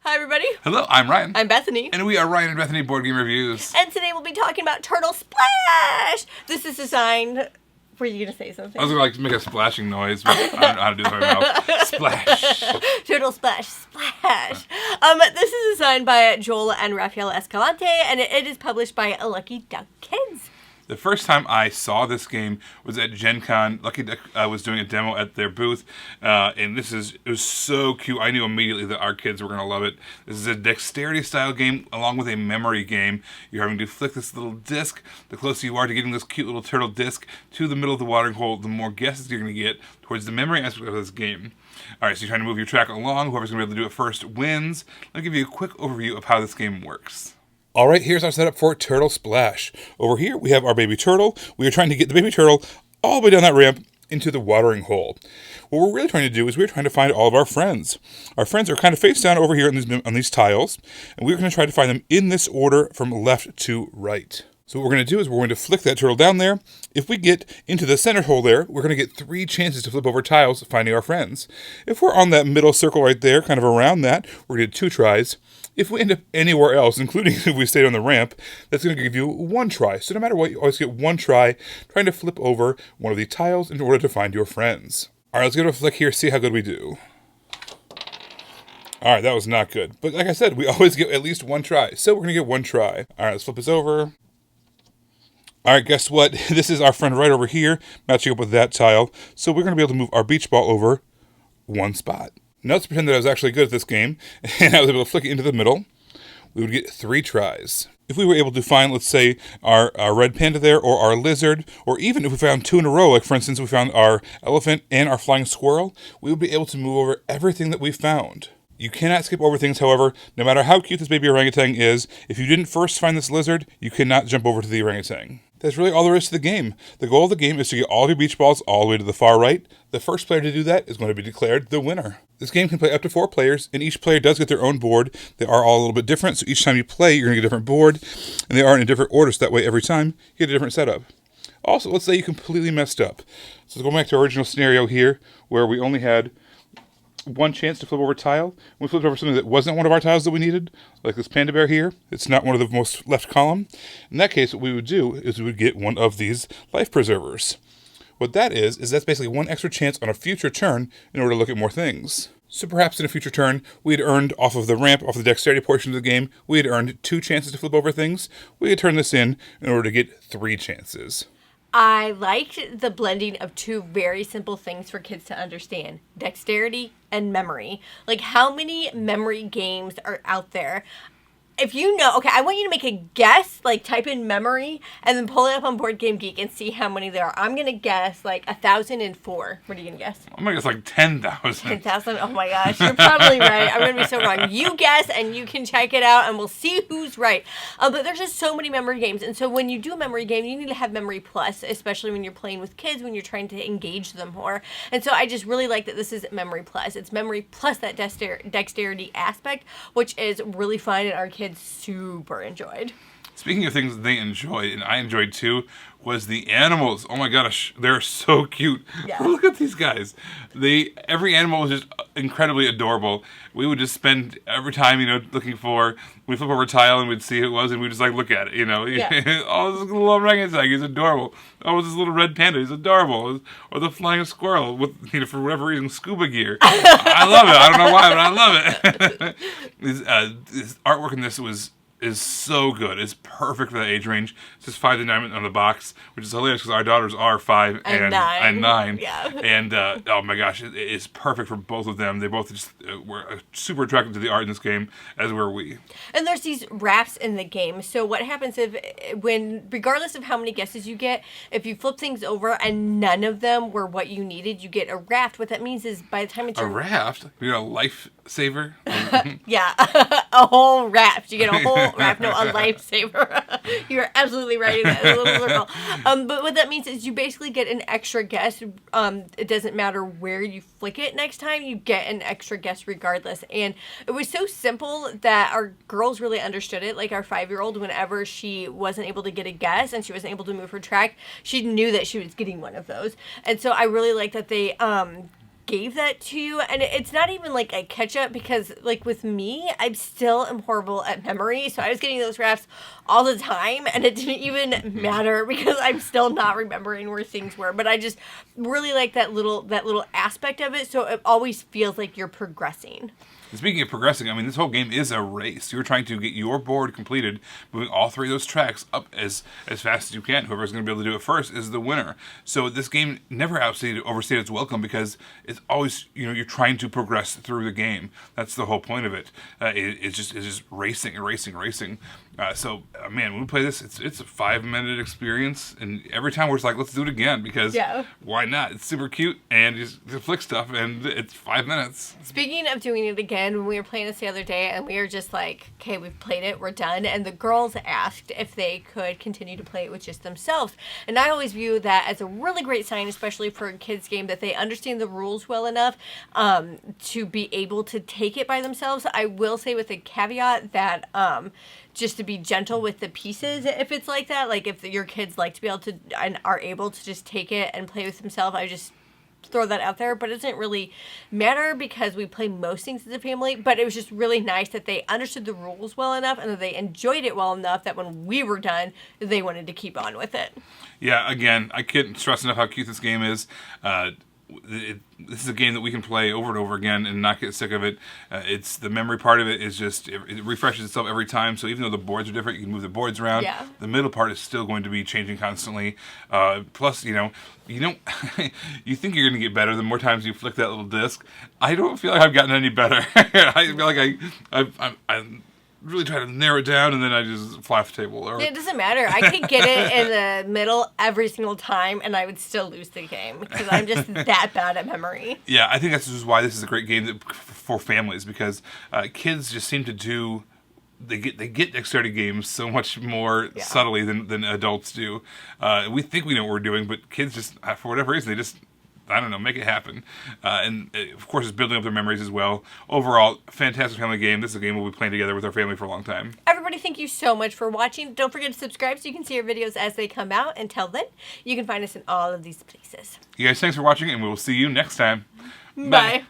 Hi, everybody. Hello, I'm Ryan. I'm Bethany. And we are Ryan and Bethany Board Game Reviews. And today we'll be talking about Turtle Splash. This is designed... Were you going to say something? I was going to make a splashing noise, but I don't know how to do that with my mouth. Splash. Turtle Splash. Splash. This is designed by Joel and Rafael Escalante, and it is published by Lucky Duck Kids. The first time I saw this game was at Gen Con. Lucky Duck was doing a demo at their booth, and it was so cute. I knew immediately that our kids were going to love it. This is a dexterity style game along with a memory game. You're having to flick this little disc. The closer you are to getting this cute little turtle disc to the middle of the watering hole, the more guesses you're going to get towards the memory aspect of this game. All right, so you're trying to move your track along. Whoever's going to be able to do it first wins. Let me give you a quick overview of how this game works. All right, here's our setup for Turtle Splash. Over here, we have our baby turtle. We are trying to get the baby turtle all the way down that ramp into the watering hole. What we're really trying to do is we're trying to find all of our friends. Our friends are kind of face down over here on these tiles, and we're going to try to find them in this order from left to right. So what we're going to do is we're going to flick that turtle down there. If we get into the center hole there, we're going to get 3 chances to flip over tiles finding our friends. If we're on that middle circle right there, kind of around that, we're going to get 2 tries. If we end up anywhere else, including if we stayed on the ramp, that's going to give you 1 try. So no matter what, you always get 1 try trying to flip over one of the tiles in order to find your friends. All right, let's give it a flick here, see how good we do. All right, that was not good. But like I said, we always get at least 1 try. So we're going to get 1 try. All right, let's flip this over. All right, guess what? This is our friend right over here, matching up with that tile. So we're going to be able to move our beach ball over 1 spot. Now let's pretend that I was actually good at this game, and I was able to flick it into the middle. We would get 3 tries. If we were able to find, let's say, our red panda there, or our lizard, or even if we found 2 in a row, like for instance, we found our elephant and our flying squirrel, we would be able to move over everything that we found. You cannot skip over things, however, no matter how cute this baby orangutan is. If you didn't first find this lizard, you cannot jump over to the orangutan. That's really all there is to the game. The goal of the game is to get all of your beach balls all the way to the far right. The first player to do that is going to be declared the winner. This game can play up to 4 players, and each player does get their own board. They are all a little bit different, so each time you play, you're going to get a different board, and they are in a different order, so that way every time you get a different setup. Also, let's say you completely messed up. So let's go back to our original scenario here, where we only had 1 chance to flip over a tile. We flipped over something that wasn't one of our tiles that we needed, like this panda bear here. It's not one of the most left column. In that case, what we would do is we would get one of these life preservers. What that is that's basically 1 extra chance on a future turn in order to look at more things. So perhaps in a future turn, we had earned off of the ramp, off the dexterity portion of the game, we had earned 2 chances to flip over things. We could turn this in order to get 3 chances. I liked the blending of 2 very simple things for kids to understand. Dexterity and memory. Like, how many memory games are out there? If you know, okay, I want you to make a guess, like type in memory, and then pull it up on Board Game Geek and see how many there are. I'm going to guess like 1,004. What are you going to guess? I'm going to guess like 10,000. 10,000? Oh my gosh, you're probably right. I'm going to be so wrong. You guess, and you can check it out, and we'll see who's right. But there's just so many memory games, and so when you do a memory game, you need to have Memory Plus, especially when you're playing with kids, when you're trying to engage them more. And so I just really like that this is Memory Plus. It's Memory Plus that dexterity aspect, which is really fun, and our kids super enjoyed. Speaking of things they enjoyed, and I enjoyed too, was the animals. Oh my gosh, they're so cute. Yeah. Look at these guys. Every animal was just incredibly adorable. We would just spend every time, looking for, we'd flip over a tile and we'd see who it was, and we'd just like look at it, Yeah. Oh, this little orangutan, he's adorable. Oh, this little red panda, he's adorable. Or the flying squirrel with, for whatever reason, scuba gear. I love it. I don't know why, but I love it. This artwork in this is so good. It's perfect for that age range. It's just 5 to 9 on the box, which is hilarious because our daughters are 5 and 9. Yeah. And oh my gosh, it is perfect for both of them. They both just were super attracted to the art in this game, as were we. And there's these wraps in the game. So what happens regardless of how many guesses you get, if you flip things over and none of them were what you needed, you get a raft. What that means is by the time it's a raft, a lifesaver. Yeah, a whole raft. You get a whole raft, no, a lifesaver. You're absolutely right in that little circle. But what that means is you basically get an extra guess. It doesn't matter where you flick it next time, you get an extra guess regardless. And it was so simple that our girls really understood it. Like our 5-year-old, whenever she wasn't able to get a guess and she wasn't able to move her track, she knew that she was getting one of those. And so I really like that they gave that to you, and it's not even like a catch up because, like, with me, I still am horrible at memory. So I was getting those rafts all the time, and it didn't even matter because I'm still not remembering where things were. But I just really like that little aspect of it. So it always feels like you're progressing. Speaking of progressing, I mean, this whole game is a race. You're trying to get your board completed, moving all three of those tracks up as fast as you can. Whoever's going to be able to do it first is the winner. So this game never overstayed its welcome because it's always, you're trying to progress through the game. That's the whole point of it. It's just racing and racing, racing. Man, when we play this, it's a 5-minute experience, and every time we're just like, let's do it again because why not? It's super cute and just flick stuff, and it's 5 minutes. Speaking of doing it again, when we were playing this the other day, and we were just like, okay, we've played it, we're done, and the girls asked if they could continue to play it with just themselves, and I always view that as a really great sign, especially for a kids game, that they understand the rules well enough to be able to take it by themselves. I will say with a caveat that just to be gentle with the pieces if it's like that. Like if your kids like to be able to and are able to just take it and play with themselves, I just throw that out there. But it doesn't really matter because we play most things as a family. But it was just really nice that they understood the rules well enough and that they enjoyed it well enough that when we were done, they wanted to keep on with it. Yeah, again, I can't stress enough how cute this game is. This is a game that we can play over and over again and not get sick of it. It's the memory part of it is just it refreshes itself every time. So even though the boards are different, you can move the boards around. Yeah. The middle part is still going to be changing constantly. Plus, you don't you think you're going to get better the more times you flick that little disc. I don't feel like I've gotten any better. I feel like I really try to narrow it down, and then I just fly off the table. It doesn't matter. I could get it in the middle every single time, and I would still lose the game because I'm just that bad at memory. Yeah, I think that's just why this is a great game for families, because kids just seem to do. They get dexterity games so much more subtly than adults do. We think we know what we're doing, but kids just, for whatever reason, they just, I don't know, make it happen. And of course, it's building up their memories as well. Overall, fantastic family game. This is a game we'll be playing together with our family for a long time. Everybody, thank you so much for watching. Don't forget to subscribe so you can see our videos as they come out. Until then, you can find us in all of these places. You guys, thanks for watching, and we will see you next time. Bye.